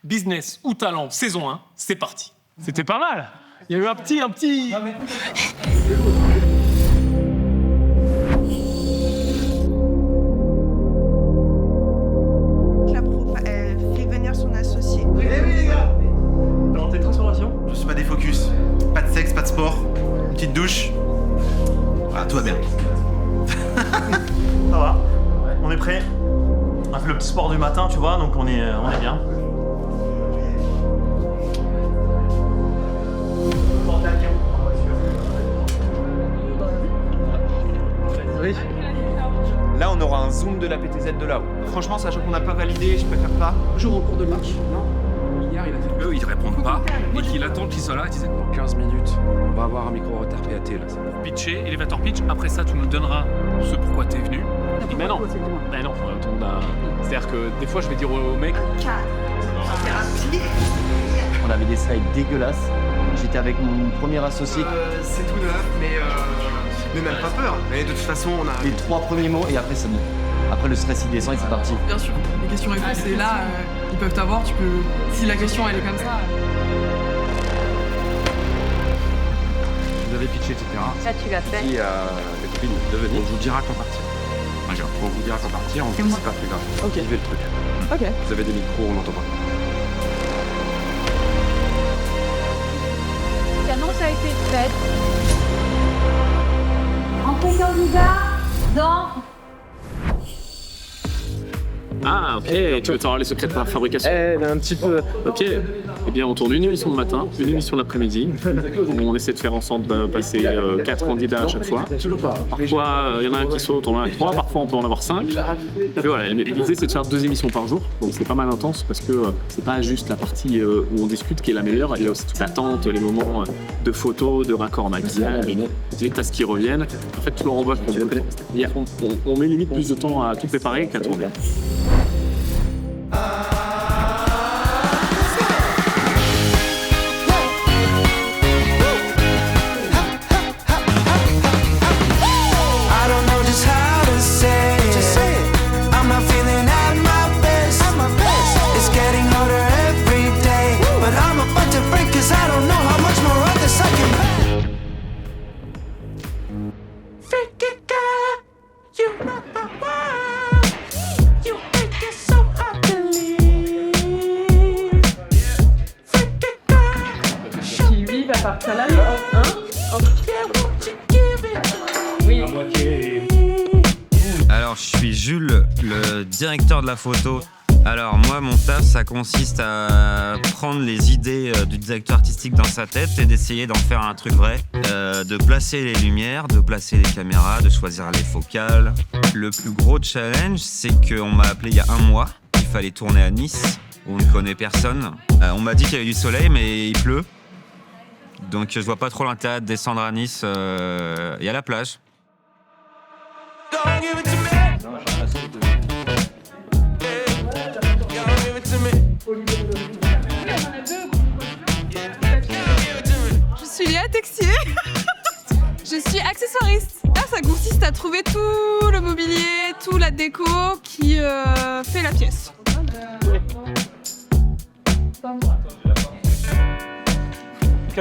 Business ou talent, saison 1, c'est parti. C'était pas mal. Il y a eu un petit... La pro, elle fait venir son associé. Eh oui les gars. Dans tes transformations? Je suis pas défocus. Pas de sexe, pas de sport. Une petite douche. Voilà, tout va bien. Ça va, on est prêt. On a fait le petit sport du matin, tu vois, donc on est bien. Oui. Là, on aura un zoom de la PTZ de là-haut. Franchement, sachant qu'on n'a pas validé, je préfère pas. Toujours en cours de match, non? Hier, il a fait Eux, ils répondent pas et qu'il attend qu'ils soient là. Ils disent 15 minutes. On va avoir un micro-retard PAT là. Pitcher, elevator pitch. Après ça, tu nous donneras ce pourquoi t'es venu. Mais non, tout le monde a... C'est-à-dire que des fois, je vais dire au mec... On avait des slides dégueulasses. J'étais avec mon premier associé. C'est tout neuf, mais même pas peur. Mais de toute façon, on a... Les 3 premiers mots et après c'est bon. Après le stress il descend et c'est parti. Bien sûr, les questions-réponses, c'est là, ils peuvent t'avoir, tu peux... Si la question, elle est comme ça... Vous avez pitché, etc. Ça, tu l'as fait. Si les copines de venir, on vous dira quand partir. On vous dira quand partir, on vous dit c'est pas plus grave. Ok. Vivez le truc. Ok. Vous avez des micros, on n'entend pas. L'annonce a été faite. Entrée candidat dans... Ah, ok, tu veux savoir les secrets de la fabrication? Un petit peu. Ok. Eh bien, on tourne une émission le matin, une émission l'après-midi. On essaie de faire en sorte de passer 4 candidats à chaque fois. Parfois, il y en a un qui saute, on en a 3, parfois on peut en avoir 5. Et voilà, l'idée c'est de faire 2 émissions par jour, donc c'est pas mal intense parce que c'est pas juste la partie où on discute qui est la meilleure, il y a aussi toute l'attente, les moments de photos, de raccords maquillage, les tasks qui reviennent. En fait, tout le renvoi, on met limite plus de temps à tout préparer qu'à tourner. Qui vivent à partir là, hein? Oui. Alors, je suis Jules, le directeur de la photo. Alors moi, mon taf, ça consiste à prendre les idées du directeur artistique dans sa tête et d'essayer d'en faire un truc vrai. De placer les lumières, de placer les caméras, de choisir les focales. Le plus gros challenge, c'est qu'on m'a appelé il y a 1 mois. Il fallait tourner à Nice, où on ne connaît personne. On m'a dit qu'il y avait du soleil, mais il pleut. Donc je vois pas trop l'intérêt de descendre à Nice et à la plage. Je suis Léa Texier. Je suis accessoiriste. Là, ça consiste à trouver tout le mobilier, toute la déco qui fait la pièce.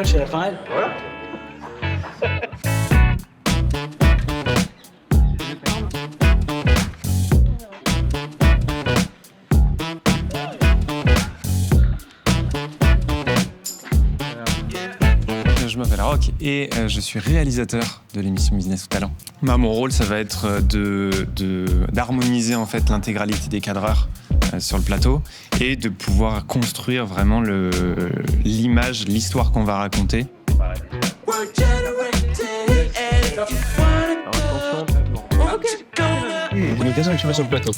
Chez Raphaël. Voilà. Je m'appelle Rock et je suis réalisateur de l'émission Business ou Talent. Mon rôle, ça va être d'harmoniser en fait l'intégralité des cadreurs sur le plateau et de pouvoir construire vraiment l'image, l'histoire qu'on va raconter. Sur le plateau.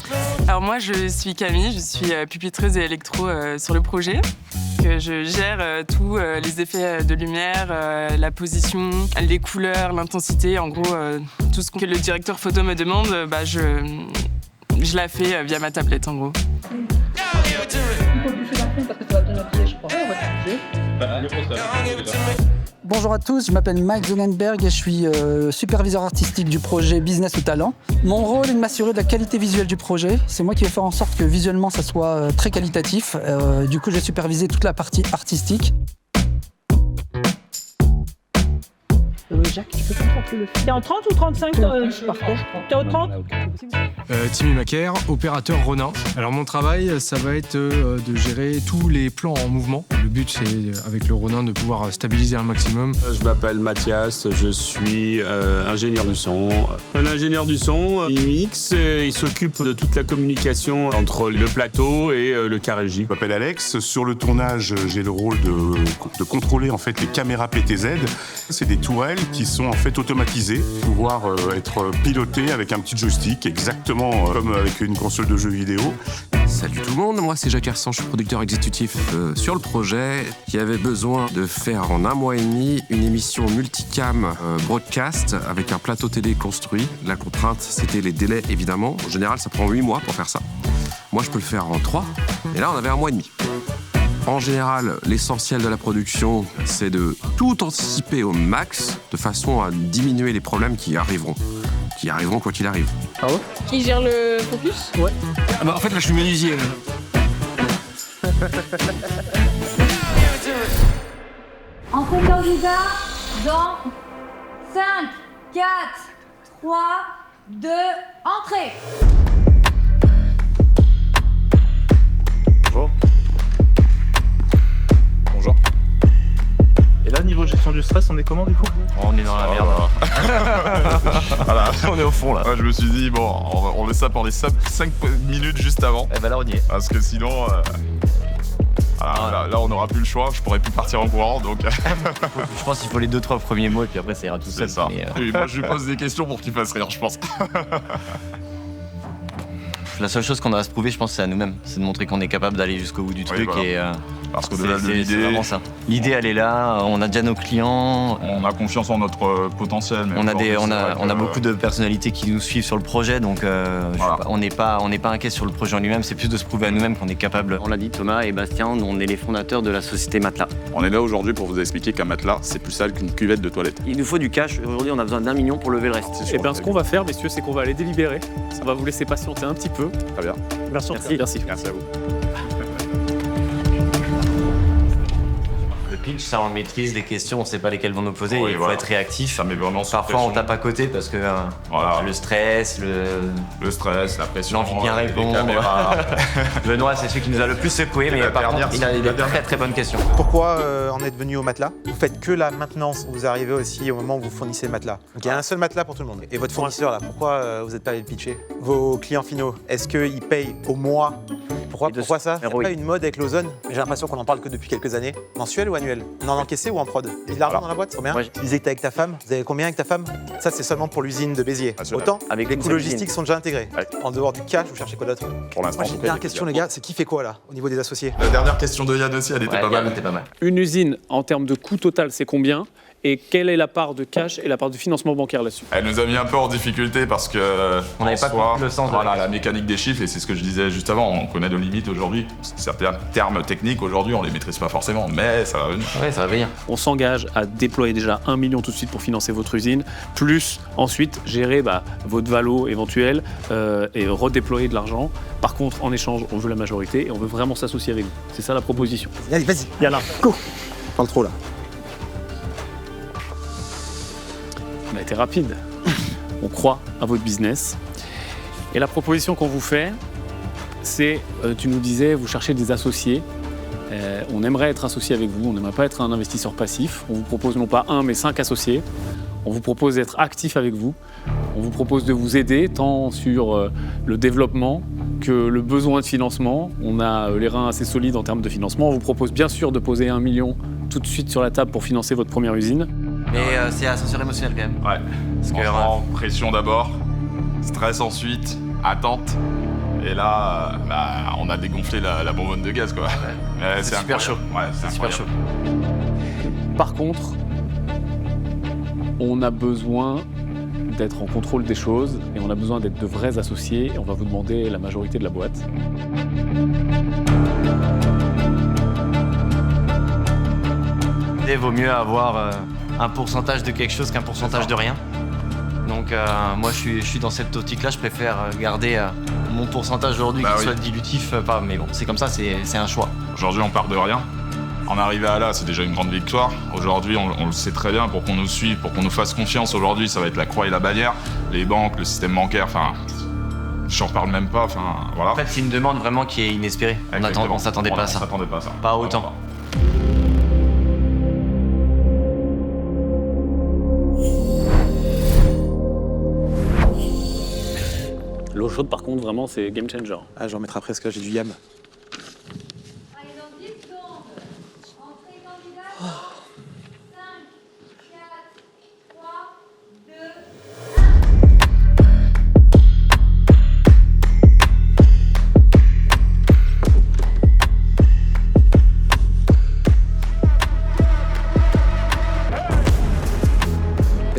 Alors moi, je suis Camille, je suis pupitreuse et électro sur le projet. Je gère tous les effets de lumière, la position, les couleurs, l'intensité, en gros tout ce que le directeur photo me demande, je la fais via ma tablette en gros. Il faut bouger la fond parce que tu vas bien habiller, je crois. On va te bouger. Bonjour à tous, je m'appelle Mike Zonenberg et je suis superviseur artistique du projet Business ou Talent. Mon rôle est de m'assurer de la qualité visuelle du projet. C'est moi qui vais faire en sorte que visuellement ça soit très qualitatif. Du coup, j'ai supervisé toute la partie artistique. Jacques, tu peux comprendre le film. T'es en 30 ou 35 T'es au 30 Timmy Macaire, opérateur Ronin. Alors mon travail, ça va être de gérer tous les plans en mouvement. Le but, c'est avec le Ronin de pouvoir stabiliser un maximum. Je m'appelle Mathias, je suis ingénieur du son. Un ingénieur du son, il mixe, il s'occupe de toute la communication entre le plateau et le carré-J. Je m'appelle Alex, sur le tournage, j'ai le rôle de contrôler en fait les caméras PTZ. C'est des tourelles qui sont en fait automatisées, pouvoir être pilotées avec un petit joystick, exactement comme avec une console de jeux vidéo. Salut tout le monde, moi c'est Jacques Hersan, je suis producteur exécutif sur le projet qui avait besoin de faire en 1 mois et demi une émission multicam broadcast avec un plateau télé construit. La contrainte c'était les délais évidemment, en général ça prend 8 mois pour faire ça. Moi je peux le faire en 3 et là on avait 1 mois et demi. En général, l'essentiel de la production, c'est de tout anticiper au max, de façon à diminuer les problèmes qui arriveront quoi qu'il arrive. Ah ouais? Qui gère le focus? Ouais. Ah bah en fait là je suis menuisier. Entrée candidat dans 5, 4, 3, 2, entrée. Bonjour. Bonjour. Et là, niveau gestion du stress, on est comment du coup? On est dans la merde. Voilà, on est au fond là. Ouais, je me suis dit, bon, on laisse ça pour les 5 minutes juste avant. Et bah là, on y est. Parce que sinon, là, on n'aura plus le choix, je pourrais plus partir en courant donc. Je pense qu'il faut les 2-3 premiers mots et puis après, ça ira tout seul. C'est ça. Et moi, je lui pose des questions pour qu'il fasse rire, je pense. La seule chose qu'on a à se prouver, je pense, c'est à nous-mêmes. C'est de montrer qu'on est capable d'aller jusqu'au bout du truc. Voilà. Et parce qu'au-delà de l'idée, c'est vraiment ça. L'idée, elle est là. On a déjà nos clients. On a confiance en notre potentiel. Mais on a beaucoup de personnalités qui nous suivent sur le projet, donc voilà. On n'est pas inquiet sur le projet en lui-même. C'est plus de se prouver à nous-mêmes qu'on est capable. On l'a dit, Thomas et Bastien, on est les fondateurs de la société Matelas. On est là aujourd'hui pour vous expliquer qu'un matelas, c'est plus sale qu'une cuvette de toilette. Il nous faut du cash. Aujourd'hui, on a besoin d'1 million pour lever le reste. Et bien, ce qu'on va faire, messieurs, c'est qu'on va aller délibérer. On va vous laisser patienter un petit peu. Très bien. Merci. Merci à vous. Le pitch, ça on le maîtrise, les questions, on sait pas lesquelles vont nous poser, il faut être réactif. Ça met vraiment sous Parfois pression. on tape à côté parce que le stress, la pression, l'envie de bien répondre. Benoît, c'est celui qui nous a le plus secoué, mais par contre, il a des très très bonnes questions. Pourquoi en êtes venu au matelas? Vous faites que la maintenance, vous arrivez aussi au moment où vous fournissez le matelas. Donc il y a un seul matelas pour tout le monde. Et votre fournisseur là, pourquoi vous n'êtes pas allé le pitcher? Vos clients finaux, est-ce qu'ils payent au mois? Pourquoi ça? Il n'y a pas une mode avec l'ozone? J'ai l'impression qu'on en parle que depuis quelques années. Mensuel ou annuel? On en encaissé ou en prod? Il y a de l'argent dans la boîte? Combien? Tu disais que t'es avec ta femme. Vous avez combien avec ta femme? Ça, c'est seulement pour l'usine de Béziers. Autant, les coûts logistiques sont déjà intégrés. En dehors du cash, vous cherchez quoi d'autre? Pour l'instant, j'ai une dernière question, les gars. C'est qui fait quoi là, au niveau des associés? La dernière question de Yann aussi, elle était pas mal. Une usine, en termes de coût total, c'est combien? Et quelle est la part de cash et la part de financement bancaire là-dessus? Elle nous a mis un peu en difficulté parce que on n'avait pas compris le sens de la mécanique des chiffres, et c'est ce que je disais juste avant, on connaît nos limites aujourd'hui. Certains termes techniques aujourd'hui, on les maîtrise pas forcément, mais ça va venir. Ouais, ça va venir. On s'engage à déployer déjà 1 million tout de suite pour financer votre usine, plus ensuite gérer votre valo éventuel et redéployer de l'argent. Par contre, en échange, on veut la majorité et on veut vraiment s'associer avec vous. C'est ça la proposition. Allez, vas-y. Yalla, go. On parle trop là. On a été rapide. On croit à votre business. Et la proposition qu'on vous fait, c'est, tu nous disais, vous cherchez des associés. On aimerait être associé avec vous, on n'aimerait pas être un investisseur passif. On vous propose non pas 1, mais 5 associés. On vous propose d'être actif avec vous. On vous propose de vous aider tant sur le développement que le besoin de financement. On a les reins assez solides en termes de financement. On vous propose bien sûr de poser 1 million tout de suite sur la table pour financer votre première usine. Mais c'est ascenseur émotionnel quand même. Ouais. Franchement, pression d'abord, stress ensuite, attente. Et là, on a dégonflé la bonbonne de gaz, quoi. C'est super chaud. Ouais, c'est super chaud. Par contre, on a besoin d'être en contrôle des choses et on a besoin d'être de vrais associés et on va vous demander la majorité de la boîte. Il vaut mieux avoir un pourcentage de quelque chose qu'un pourcentage de rien. Donc moi je suis dans cette optique-là, je préfère garder mon pourcentage aujourd'hui qui soit dilutif, pas. Mais bon, c'est comme ça, c'est un choix. Aujourd'hui on part de rien. En arriver à là, c'est déjà une grande victoire. Aujourd'hui, on le sait très bien, pour qu'on nous suive, pour qu'on nous fasse confiance, aujourd'hui, ça va être la croix et la bannière. Les banques, le système bancaire, enfin, j'en reparle même pas, enfin, voilà. En fait, c'est une demande vraiment qui est inespérée. On s'attendait pas à ça. On s'attendait pas à ça. Pas autant. L'eau chaude, par contre, vraiment, c'est game changer. Ah, j'en mettrai après parce que là, j'ai du yam.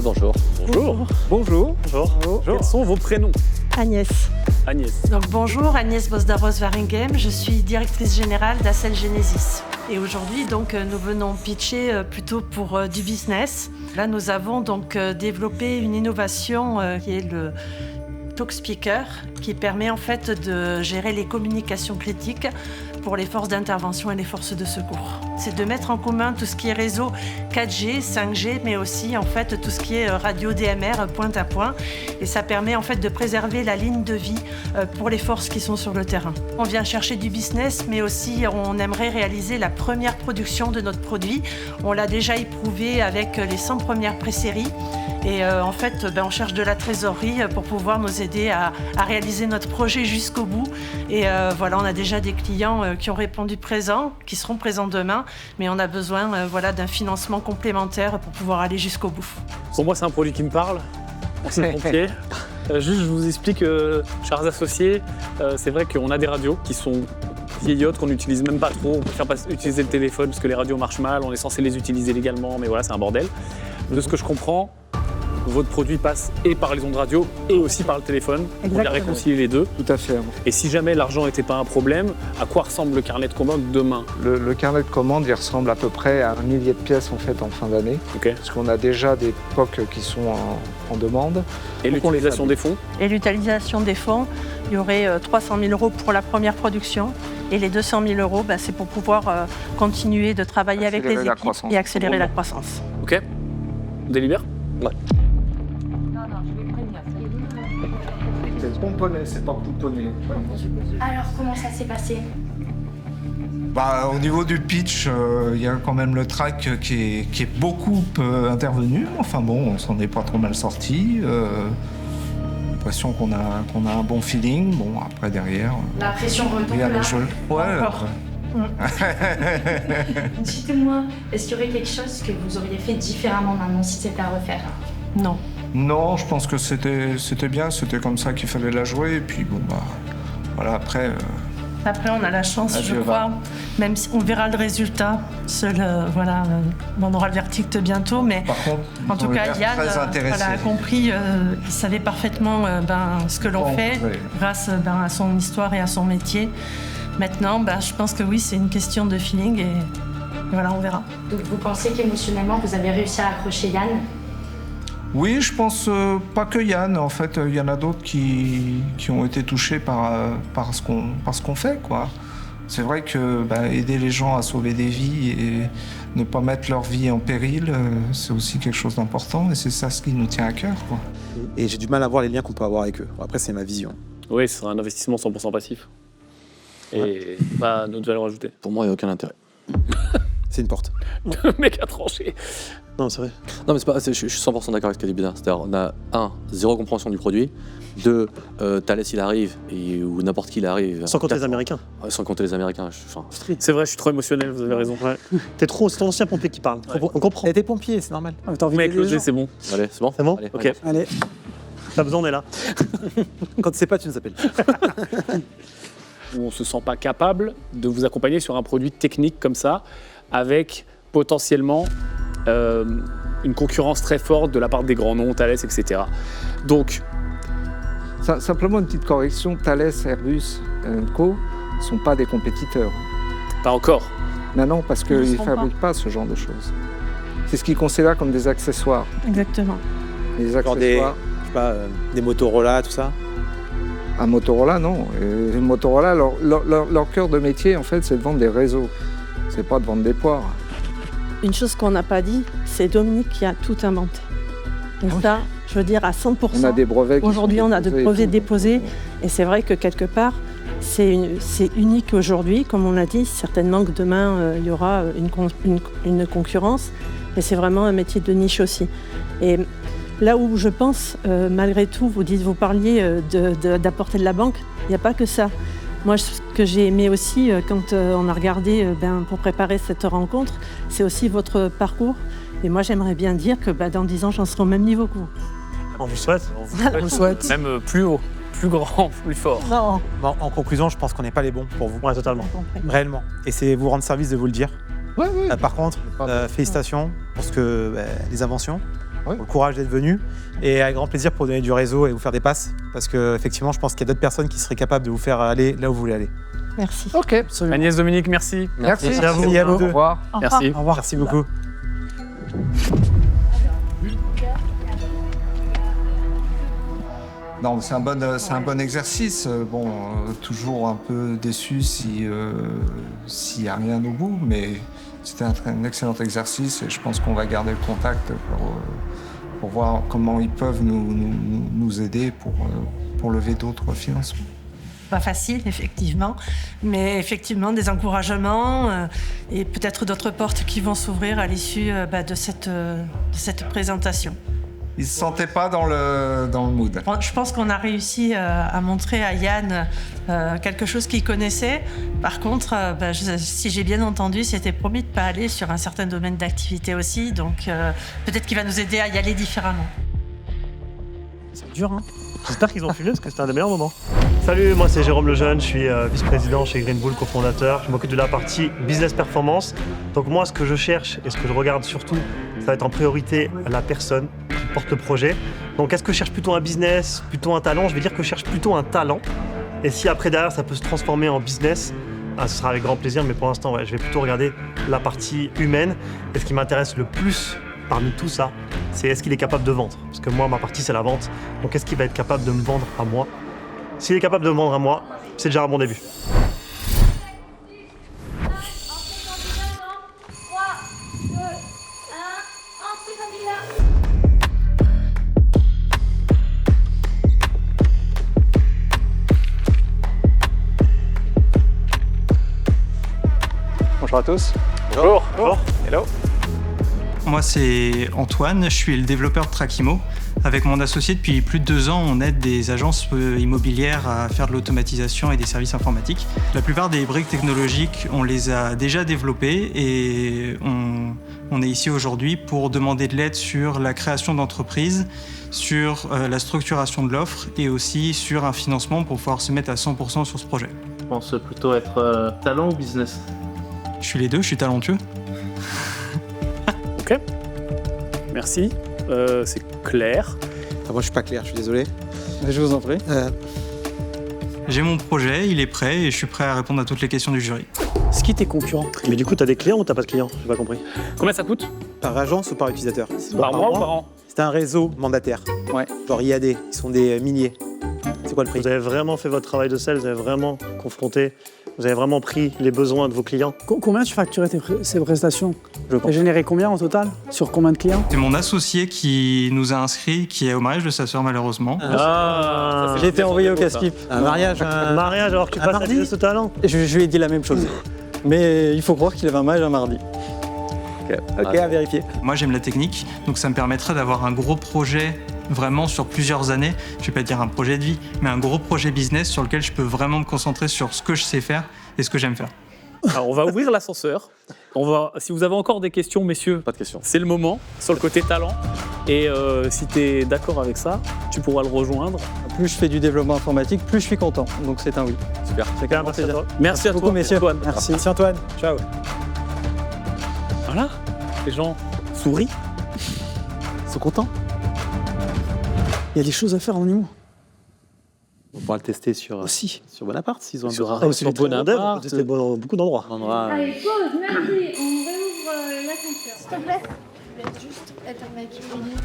Bonjour. Bonjour. Bonjour. Bonjour. Quels sont vos prénoms? Agnès. Agnès. Donc bonjour, Agnès Bosdaros-Waringhem, je suis directrice générale d'Acel Genesis. Et aujourd'hui, donc, nous venons pitcher plutôt pour du business. Là, nous avons donc développé une innovation qui est le Talk Speaker, qui permet en fait de gérer les communications critiques pour les forces d'intervention et les forces de secours. C'est de mettre en commun tout ce qui est réseau 4G, 5G, mais aussi en fait tout ce qui est radio DMR, point à point. Et ça permet en fait de préserver la ligne de vie pour les forces qui sont sur le terrain. On vient chercher du business, mais aussi on aimerait réaliser la première production de notre produit. On l'a déjà éprouvé avec les 100 premières pré-séries. Et en fait, on cherche de la trésorerie pour pouvoir nous aider à réaliser notre projet jusqu'au bout. Et voilà, on a déjà des clients qui ont répondu présents, qui seront présents demain, mais on a besoin d'un financement complémentaire pour pouvoir aller jusqu'au bout. Pour moi, c'est un produit qui me parle. Ancien pompier. Juste, je vous explique, chers associés, c'est vrai qu'on a des radios qui sont vieillottes, qu'on n'utilise même pas trop. On préfère pas utiliser le téléphone parce que les radios marchent mal. On est censé les utiliser légalement, mais voilà, c'est un bordel. De ce que je comprends, votre produit passe et par les ondes radio et aussi par le téléphone. On vient réconcilier les deux. Tout à fait. Et si jamais l'argent n'était pas un problème, à quoi ressemble le carnet de commande demain? Le carnet de commande, il ressemble à peu près à 1 millier de pièces en fait en fin d'année. Parce qu'on a déjà des POC qui sont en demande. Et l'utilisation des fonds? Et l'utilisation des fonds, il y aurait 300 000 € pour la première production. Et les 200 000 €, c'est pour pouvoir continuer de travailler avec les équipes et accélérer la croissance. Ok. On délibère? Ouais. C'est pomponné, c'est pas pouponné. Alors, comment ça s'est passé? Au niveau du pitch, il y a quand même le track qui est beaucoup intervenu. Enfin bon, on s'en est pas trop mal sorti. L'impression qu'on a un bon feeling. Bon, après derrière. La pression retombe là. Dites-moi, est-ce qu'il y aurait quelque chose que vous auriez fait différemment maintenant si c'était à refaire? Non. Non, je pense que c'était bien, c'était comme ça qu'il fallait la jouer. Et puis bon, voilà, après... Après, on a la chance, je crois, même si on verra le résultat, on aura le verdict bientôt, mais par contre, en tout cas, Yann a compris, il savait parfaitement ce que l'on fait grâce à son histoire et à son métier. Maintenant, je pense que oui, c'est une question de feeling et voilà, on verra. Donc vous pensez qu'émotionnellement, vous avez réussi à accrocher Yann? Oui, je pense pas que Yann. En fait, il y en a d'autres qui ont été touchés par ce qu'on fait, quoi. C'est vrai que aider les gens à sauver des vies et ne pas mettre leur vie en péril, c'est aussi quelque chose d'important et c'est ça ce qui nous tient à cœur, quoi. Et j'ai du mal à voir les liens qu'on peut avoir avec eux. Après, c'est ma vision. Oui, ce sera un investissement 100% passif. Et pas notre valeur ajoutée. Pour moi, il n'y a aucun intérêt. C'est une porte. Le mec a tranché. Non, c'est vrai. Non, mais c'est pas, je suis 100% d'accord avec ce qu'a dit Bénin. C'est-à-dire, on a 1, zéro compréhension du produit. 2, Thales il arrive, ou n'importe qui il arrive. Sans compter les Américains. Ouais, sans compter les Américains. C'est vrai, je suis trop émotionnel, vous avez raison. Ouais. C'est ton ancien pompier qui parle. Ouais. On comprend. T'es pompier, c'est normal. Mec, logé, c'est bon. Allez, c'est bon. C'est bon. Allez. Ok. Allez. T'as besoin, on est là. Quand tu sais pas, tu nous appelles. Où on se sent pas capable de vous accompagner sur un produit technique comme ça, avec potentiellement une concurrence très forte de la part des grands noms, Thales, etc. Donc, simplement une petite correction, Thales, Airbus, Co ne sont pas des compétiteurs. Pas encore. Non, parce qu'ils ne fabriquent pas ce genre de choses. c'est ce qu'ils considèrent comme des accessoires. Exactement. Les Genre accessoires. des Motorola, tout ça. Un Motorola, non. Et les Motorola, leur cœur de métier, en fait, c'est de vendre des réseaux. C'est pas de vendre des poires. Une chose qu'on n'a pas dit, c'est Dominique qui a tout inventé. Et ça, je veux dire, à 100%. On a des brevets. Aujourd'hui, on a des brevets déposés. Et c'est vrai que quelque part, c'est unique aujourd'hui. Comme on l'a dit, certainement que demain, il y aura une concurrence. Mais c'est vraiment un métier de niche aussi. Et là où je pense, malgré tout, vous parliez d'apporter de la banque, il n'y a pas que ça. Moi, ce que j'ai aimé aussi, quand on a regardé pour préparer cette rencontre, c'est aussi votre parcours. Et moi, j'aimerais bien dire que dans 10 ans, j'en serai au même niveau que vous. On vous souhaite. On vous souhaite. Même plus haut, plus grand, plus fort. Non. Bon, en conclusion, je pense qu'on n'est pas les bons pour vous. Ouais, totalement. Réellement. Et c'est vous rendre service de vous le dire. Ouais. Par contre, félicitations pour les inventions, pour le courage d'être venu, et avec grand plaisir pour donner du réseau et vous faire des passes, parce qu'effectivement, je pense qu'il y a d'autres personnes qui seraient capables de vous faire aller là où vous voulez aller. Merci. Ok, absolument. Agnès, Dominique, merci. Merci à vous. À vous deux. Au revoir. Merci. Au revoir. Merci beaucoup. Non, c'est un bon exercice. Bon, toujours un peu déçu s'il n'y a rien au bout, mais c'était un excellent exercice et je pense qu'on va garder le contact pour voir comment ils peuvent nous aider pour lever d'autres financements. Pas facile, effectivement, mais effectivement des encouragements et peut-être d'autres portes qui vont s'ouvrir à l'issue de cette présentation. Ils ne se sentaient pas dans le mood. Je pense qu'on a réussi à montrer à Yann quelque chose qu'il connaissait. Par contre, si j'ai bien entendu, c'était promis de ne pas aller sur un certain domaine d'activité aussi, donc peut-être qu'il va nous aider à y aller différemment. C'est dur, hein. J'espère qu'ils ont filmé parce que c'était un des meilleurs moments. Salut, moi c'est Jérôme Lejeune, je suis vice-président chez Green Bull, cofondateur. Je m'occupe de la partie business performance. Donc moi, ce que je cherche et ce que je regarde surtout, ça va être en priorité la personne qui porte le projet. Donc est-ce que je cherche plutôt un business, plutôt un talent? Je vais dire que je cherche plutôt un talent. Et si après derrière ça peut se transformer en business, ce sera avec grand plaisir. Mais pour l'instant, je vais plutôt regarder la partie humaine. Et ce qui m'intéresse le plus parmi tout ça, c'est est-ce qu'il est capable de vendre? Parce que moi, ma partie, c'est la vente. Donc est-ce qu'il va être capable de me vendre à moi? S'il est capable de me vendre à moi, c'est déjà un bon début. Bonjour à tous. Bonjour. Bonjour. Hello. Moi, c'est Antoine, je suis le développeur de Trackimo. Avec mon associé, depuis plus de 2 ans, on aide des agences immobilières à faire de l'automatisation et des services informatiques. La plupart des briques technologiques, on les a déjà développées et on est ici aujourd'hui pour demander de l'aide sur la création d'entreprises, sur la structuration de l'offre et aussi sur un financement pour pouvoir se mettre à 100% sur ce projet. Je pense plutôt être talent ou business? Je suis les deux, je suis talentueux. Ok, merci. C'est clair. Moi, je suis pas clair, je suis désolé. Je vous en prie. J'ai mon projet, il est prêt et je suis prêt à répondre à toutes les questions du jury. Est-ce qui est tes concurrents? Mais du coup, t'as des clients ou t'as pas de clients? J'ai pas compris. Combien ça coûte? Par agence ou par utilisateur? Par mois ou par an? C'est un réseau mandataire. Ouais. Genre IAD, ils sont des milliers. C'est quoi le prix? Vous avez vraiment fait votre travail de sales, vous avez vraiment confronté, vous avez vraiment pris les besoins de vos clients. Combien tu facturais ces prestations? Tu as généré combien en total? Sur combien de clients? C'est mon associé qui nous a inscrits, qui est au mariage de sa sœur malheureusement. J'ai été envoyé au casse-pipe. Un mariage, Un mariage alors que tu passes à business au talent? Je lui ai dit la même chose. Mais il faut croire qu'il avait un mariage un mardi. Ok, à vérifier. Moi j'aime la technique, donc ça me permettrait d'avoir un gros projet vraiment sur plusieurs années. Je vais pas dire un projet de vie, mais un gros projet business sur lequel je peux vraiment me concentrer sur ce que je sais faire et ce que j'aime faire. Alors on va ouvrir l'ascenseur. Si vous avez encore des questions, messieurs, pas de questions. C'est le moment, sur le côté talent. Et si tu es d'accord avec ça, tu pourras le rejoindre. Plus je fais du développement informatique, plus je suis content. Donc c'est un oui. Super. C'est quand même merci à toi. Merci à beaucoup, toi, messieurs. Antoine. Merci. Merci Antoine. Ciao. Voilà, les gens sourient, ils sont contents. Il y a des choses à faire en IMO. On pourra le tester sur Bonaparte s'ils ont besoin. Ah, sur Bonaparte, c'était beaucoup d'endroits. Allez, pause, merci. On réouvre l'ascenseur. S'il te plaît.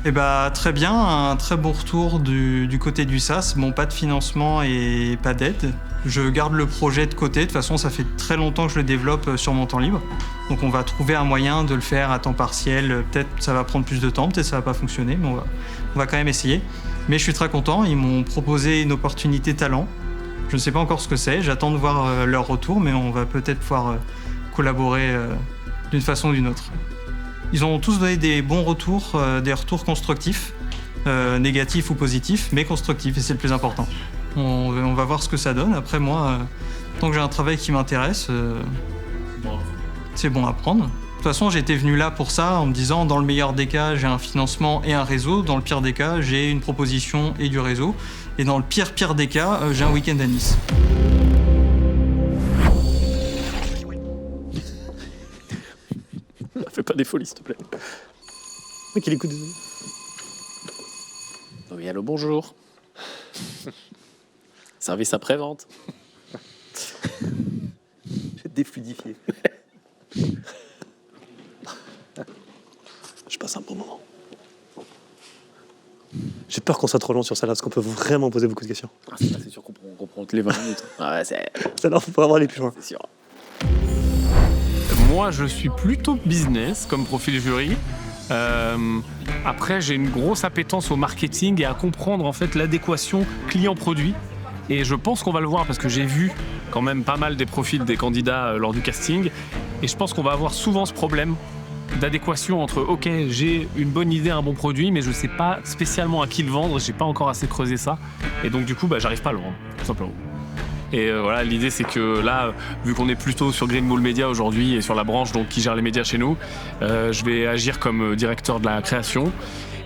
Eh bah, très bien, un très bon retour du côté du SAS. Bon, pas de financement et pas d'aide. Je garde le projet de côté. De toute façon, ça fait très longtemps que je le développe sur mon temps libre. Donc on va trouver un moyen de le faire à temps partiel. Peut-être ça va prendre plus de temps, peut-être ça va pas fonctionner, mais on va quand même essayer. Mais je suis très content. Ils m'ont proposé une opportunité talent. Je ne sais pas encore ce que c'est. J'attends de voir leur retour, mais on va peut-être pouvoir collaborer d'une façon ou d'une autre. Ils ont tous donné des bons retours, des retours constructifs, négatifs ou positifs, mais constructifs, et c'est le plus important. On va voir ce que ça donne. Après, moi, tant que j'ai un travail qui m'intéresse, c'est bon à prendre. De toute façon, j'étais venu là pour ça, en me disant, dans le meilleur des cas, j'ai un financement et un réseau. Dans le pire des cas, j'ai une proposition et du réseau. Et dans le pire des cas, j'ai un week-end à Nice. Fais pas des folies, s'il te plaît. Mec, il écoute. Oui, allô, bonjour. Service après-vente. J'ai défluidifié. Je passe un bon moment. J'ai peur qu'on soit trop long sur ça là, parce qu'on peut vraiment poser beaucoup de questions. Ah, c'est sûr qu'on prend toutes les 20 minutes. Ouais, c'est... Ça leur faut vraiment aller plus loin. C'est sûr. Moi, je suis plutôt business comme profil jury. Après, j'ai une grosse appétence au marketing et à comprendre en fait l'adéquation client-produit. Et je pense qu'on va le voir parce que j'ai vu quand même pas mal des profils des candidats lors du casting. Et je pense qu'on va avoir souvent ce problème d'adéquation entre ok, j'ai une bonne idée, un bon produit, mais je sais pas spécialement à qui le vendre. J'ai pas encore assez creusé ça. Et donc du coup, j'arrive pas à le vendre, tout simplement. Et voilà, l'idée c'est que là, vu qu'on est plutôt sur Green Bull Media aujourd'hui et sur la branche donc, qui gère les médias chez nous, je vais agir comme directeur de la création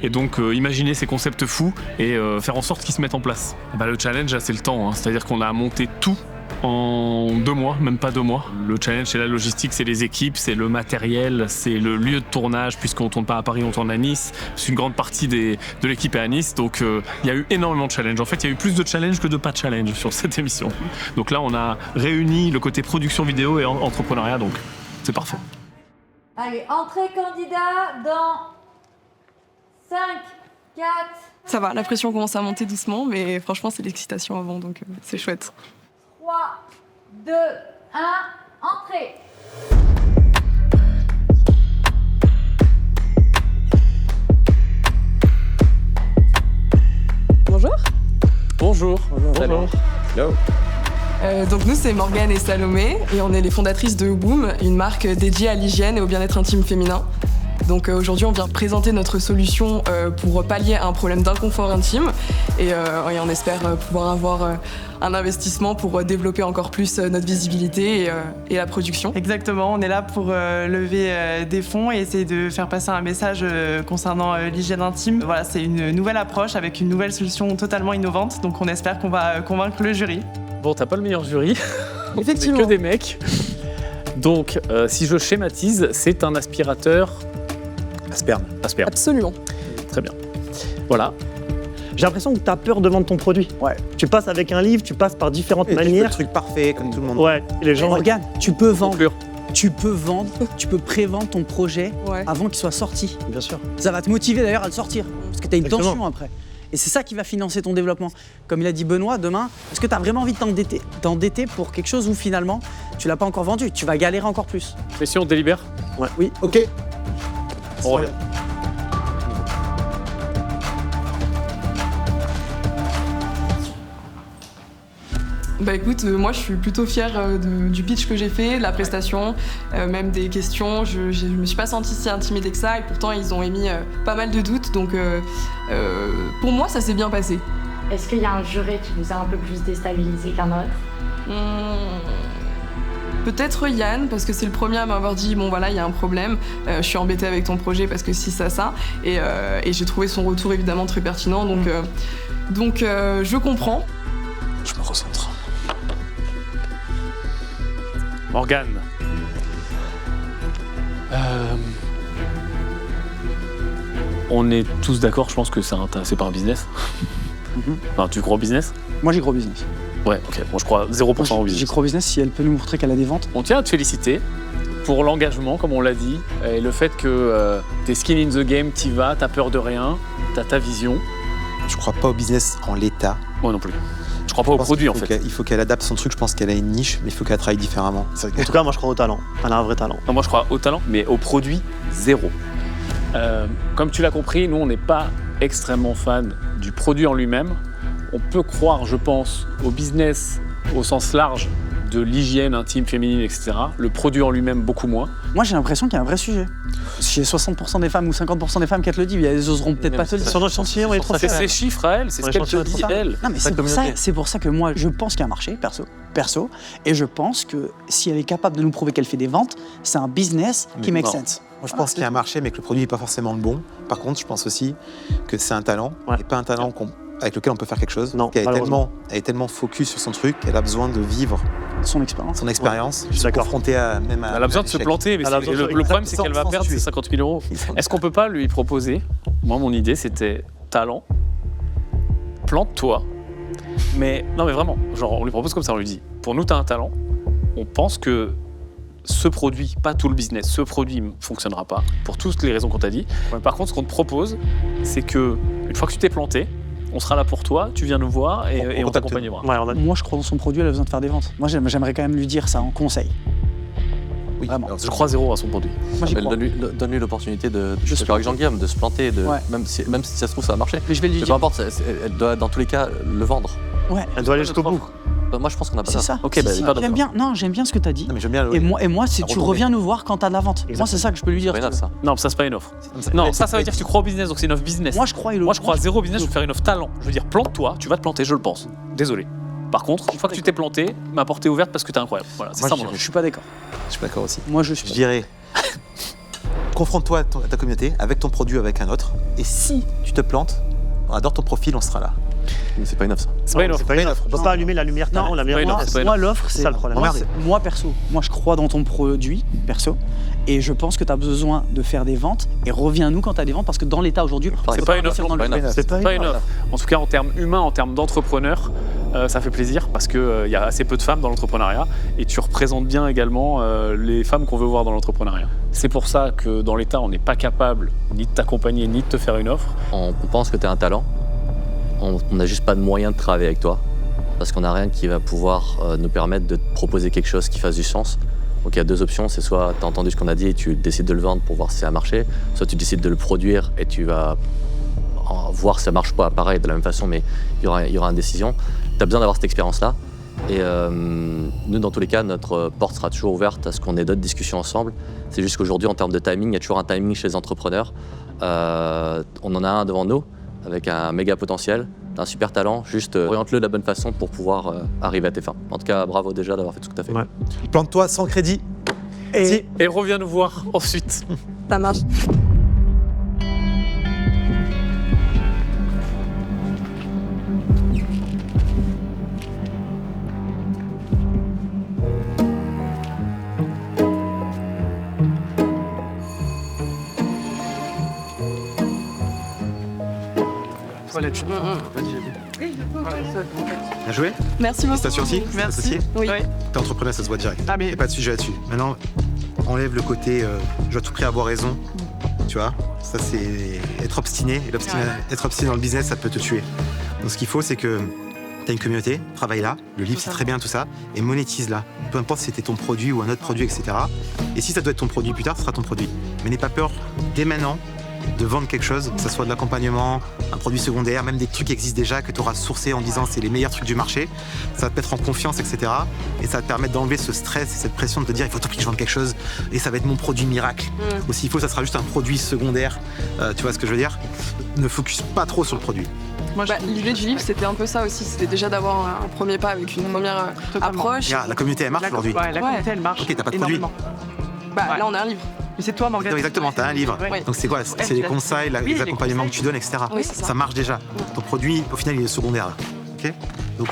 et donc imaginer ces concepts fous et faire en sorte qu'ils se mettent en place. Le challenge, c'est le temps, hein. C'est-à-dire qu'on a monté tout en 2 mois, même pas 2 mois. Le challenge, c'est la logistique, c'est les équipes, c'est le matériel, c'est le lieu de tournage, puisqu'on ne tourne pas à Paris, on tourne à Nice. C'est une grande partie de l'équipe est à Nice, donc il y a eu énormément de challenges. En fait, il y a eu plus de challenges que de pas de challenges sur cette émission. Donc là, on a réuni le côté production vidéo et entrepreneuriat, donc c'est parfait. Allez, entrée candidat dans 5, 4... Ça va, la pression commence à monter doucement, mais franchement, c'est l'excitation avant, donc c'est chouette. 3, 2, 1, entrée. Bonjour. Bonjour. Bonjour. Hello. Donc nous, c'est Morgane et Salomé, et on est les fondatrices de Boom, une marque dédiée à l'hygiène et au bien-être intime féminin. Donc aujourd'hui, on vient présenter notre solution pour pallier un problème d'inconfort intime et on espère pouvoir avoir un investissement pour développer encore plus notre visibilité et la production. Exactement, on est là pour lever des fonds et essayer de faire passer un message concernant l'hygiène intime. Voilà, c'est une nouvelle approche avec une nouvelle solution totalement innovante, donc on espère qu'on va convaincre le jury. Bon, t'as pas le meilleur jury, effectivement. C'est que des mecs. Donc, si je schématise, c'est un aspirateur... Asperme. Absolument. Très bien. Voilà. J'ai l'impression que tu as peur de vendre ton produit. Ouais. Tu passes avec un livre, tu passes par différentes manières. Le truc parfait, comme tout le monde. Ouais. Et les gens. Regarde, tu peux vendre. Tu peux vendre, tu peux pré-vendre ton projet avant qu'il soit sorti. Bien sûr. Ça va te motiver d'ailleurs à le sortir. Parce que tu as une tension après. Et c'est ça qui va financer ton développement. Comme il a dit Benoît, demain, est-ce que tu as vraiment envie de t'endetter pour quelque chose où finalement tu l'as pas encore vendu? Tu vas galérer encore plus. Mais si on délibère? Ouais. Oui, ok. On revient. Bah écoute, moi je suis plutôt fière du pitch que j'ai fait, de la prestation, même des questions. Je me suis pas sentie si intimidée que ça et pourtant ils ont émis pas mal de doutes. Donc pour moi ça s'est bien passé. Est-ce qu'il y a un jury qui vous a un peu plus déstabilisé qu'un autre? Peut-être Yann, parce que c'est le premier à m'avoir dit bon voilà, il y a un problème, je suis embêtée avec ton projet parce que si ça. Et j'ai trouvé son retour évidemment très pertinent, donc je comprends. Je me recentre. Morgane. On est tous d'accord, je pense que c'est pas un business. Enfin, tu crois au business? Moi j'y crois au business. Ouais, ok. Moi je crois 0% au business. J'y crois au business si elle peut nous montrer qu'elle a des ventes. On tient à te féliciter. pour l'engagement, comme on l'a dit, et le fait que t'es skin in the game, t'y vas, t'as peur de rien, t'as ta vision. Je crois pas au business en l'état. Moi non plus. Je crois pas au produit en fait. Il faut qu'elle adapte son truc, je pense qu'elle a une niche, mais il faut qu'elle travaille différemment. En tout cas, moi je crois au talent. Elle a un vrai talent. Non, moi je crois au talent, mais au produit, zéro. Comme tu l'as compris, nous on n'est pas extrêmement fan du produit en lui-même. On peut croire, je pense, au business au sens large de l'hygiène intime, féminine, etc. Le produit en lui-même, beaucoup moins. Moi, j'ai l'impression qu'il y a un vrai sujet. Chez 60% des femmes ou 50% des femmes qui te le disent, elles oseront peut-être pas te le dire. Sur notre chantier, on est trop fiers. C'est ses chiffres à elle, c'est ce qu'elle te dit, elle. Non, mais c'est pour ça que moi, je pense qu'il y a un marché, perso, et je pense que si elle est capable de nous prouver qu'elle fait des ventes, c'est un business qui make sense. Moi, je pense qu'il y a un marché, mais que le produit n'est pas forcément le bon. Par contre, je pense aussi que c'est un talent, et pas un talent avec lequel on peut faire quelque chose. Non, elle est tellement focus sur son truc qu'elle a besoin de vivre son expérience. Je suis confronté à Elle a besoin de se planter, mais le problème c'est qu'elle va perdre ses 50 000 euros. Est-ce qu'on peut pas lui proposer, moi mon idée c'était talent, plante-toi, mais non mais vraiment, genre on lui propose comme ça, on lui dit, pour nous t'as un talent, on pense que ce produit, pas tout le business, ce produit ne fonctionnera pas pour toutes les raisons qu'on t'a dit. Par contre ce qu'on te propose, c'est que une fois que tu t'es planté, on sera là pour toi, tu viens nous voir et on t'accompagnera. Moi, je crois dans son produit, elle a besoin de faire des ventes. Moi, j'aimerais quand même lui dire ça en conseil. Oui, vraiment. Je crois zéro à son produit. Moi, Donne-lui l'opportunité de faire avec Jean-Guillaume, de se planter, même si ça se trouve, ça va marcher. Mais je vais lui dire. Peu importe, elle doit dans tous les cas le vendre. Ouais. Elle doit aller jusqu'au bout. Moi, je pense qu'on a pas ça. C'est ça. Ok, j'aime bien ce que tu as dit. Non, mais j'aime bien et moi, si tu reviens nous voir quand tu as de la vente. Moi, c'est ça que je peux lui dire. Ça. Non, ça, c'est pas une offre. Non, ça veut dire que tu crois au business, donc c'est une offre business. Moi, je crois zéro business, je vais faire une offre talent. Je veux dire, plante-toi, tu vas te planter, je le pense. Désolé. Par contre, une fois que tu t'es planté, ma porte est ouverte parce que t'es incroyable. Voilà, c'est ça mon offre. Je suis pas d'accord. Je suis pas d'accord aussi. Moi, je dirais, confronte-toi à ta communauté, avec ton produit, avec un autre, et si tu te plantes, on adore ton profil, on sera là. Mais c'est pas une offre, ça. C'est pas une offre. On peut pas allumer la lumière talent, la lumière. Moi, l'offre, c'est ça le problème. Moi, perso, je crois dans ton produit, perso, et je pense que tu as besoin de faire des ventes, et reviens-nous quand tu as des ventes, parce que dans l'état aujourd'hui, c'est pas une offre. C'est pas une offre. En tout cas, en termes humains, en termes d'entrepreneurs, ça fait plaisir, parce qu'il y a assez peu de femmes dans l'entrepreneuriat, et tu représentes bien également les femmes qu'on veut voir dans l'entrepreneuriat. C'est pour ça que dans l'état, on n'est pas capable ni de t'accompagner, ni de te faire une offre. On pense que tu as un talent. On n'a juste pas de moyen de travailler avec toi parce qu'on n'a rien qui va pouvoir nous permettre de te proposer quelque chose qui fasse du sens. Donc il y a deux options, c'est soit tu as entendu ce qu'on a dit et tu décides de le vendre pour voir si ça a marché, soit tu décides de le produire et tu vas voir si ça marche pas pareil de la même façon, mais il y aura une décision. Tu as besoin d'avoir cette expérience-là et nous dans tous les cas, notre porte sera toujours ouverte à ce qu'on ait d'autres discussions ensemble. C'est juste qu'aujourd'hui en termes de timing, il y a toujours un timing chez les entrepreneurs. On en a un devant nous, avec un méga potentiel, un super talent, juste oriente-le de la bonne façon pour pouvoir arriver à tes fins. En tout cas, bravo déjà d'avoir fait tout ce que tu as fait. Ouais. Plante-toi sans crédit. Et reviens nous voir ensuite. Ça marche. Bien joué. Merci beaucoup. Félicitations aussi. Merci. Associé. Oui. T'es entrepreneur, ça se voit direct. Ah, mais... Y a pas de sujet là-dessus. Maintenant, enlève le côté je dois tout prix avoir raison. Tu vois, ça c'est être obstiné. Et être obstiné dans le business, ça peut te tuer. Donc ce qu'il faut, c'est que t'as une communauté, travaille là, le livre c'est très bien tout ça, et monétise-la. Peu importe si c'était ton produit ou un autre produit, etc. Et si ça doit être ton produit plus tard, ce sera ton produit. Mais n'aie pas peur dès maintenant de vendre quelque chose, que ce soit de l'accompagnement, un produit secondaire, même des trucs qui existent déjà, que tu auras sourcé en disant c'est les meilleurs trucs du marché. Ça va te mettre en confiance, etc. Et ça va te permettre d'enlever ce stress et cette pression de te dire il faut tout que je vende quelque chose et ça va être mon produit miracle. Ou s'il faut, ça sera juste un produit secondaire. Tu vois ce que je veux dire? Ne focus pas trop sur le produit. L'idée du livre, c'était un peu ça aussi. C'était déjà d'avoir un premier pas avec une première approche. La communauté, elle marche aujourd'hui. Ouais, la communauté, elle marche. Ok, t'as pas de produit. Là, on a un livre. Mais c'est toi, Morgane. Exactement, t'as un livre. Ouais. Donc c'est quoi? C'est les conseils, les accompagnements que tu donnes, etc. Oui, ça marche déjà. Ton produit, au final, il est secondaire. Là. Ok? Donc,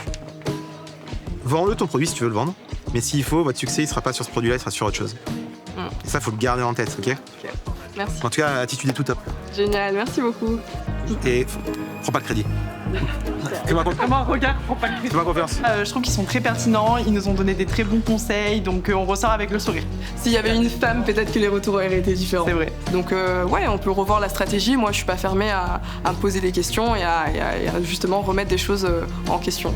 vends-le ton produit si tu veux le vendre. Mais s'il faut, votre succès, il sera pas sur ce produit-là, il sera sur autre chose. Et ça, faut le garder en tête, ok? Merci. En tout cas, l'attitude est tout top. Génial, merci beaucoup. Et prends pas le crédit. Fais-moi confiance. Regarde, Fais-moi confiance. Je trouve qu'ils sont très pertinents, ils nous ont donné des très bons conseils, donc on ressort avec le sourire. S'il y avait une femme, peut-être que les retours auraient été différents. C'est vrai. Donc ouais, on peut revoir la stratégie. Moi, je suis pas fermée à me poser des questions et à justement remettre des choses en question.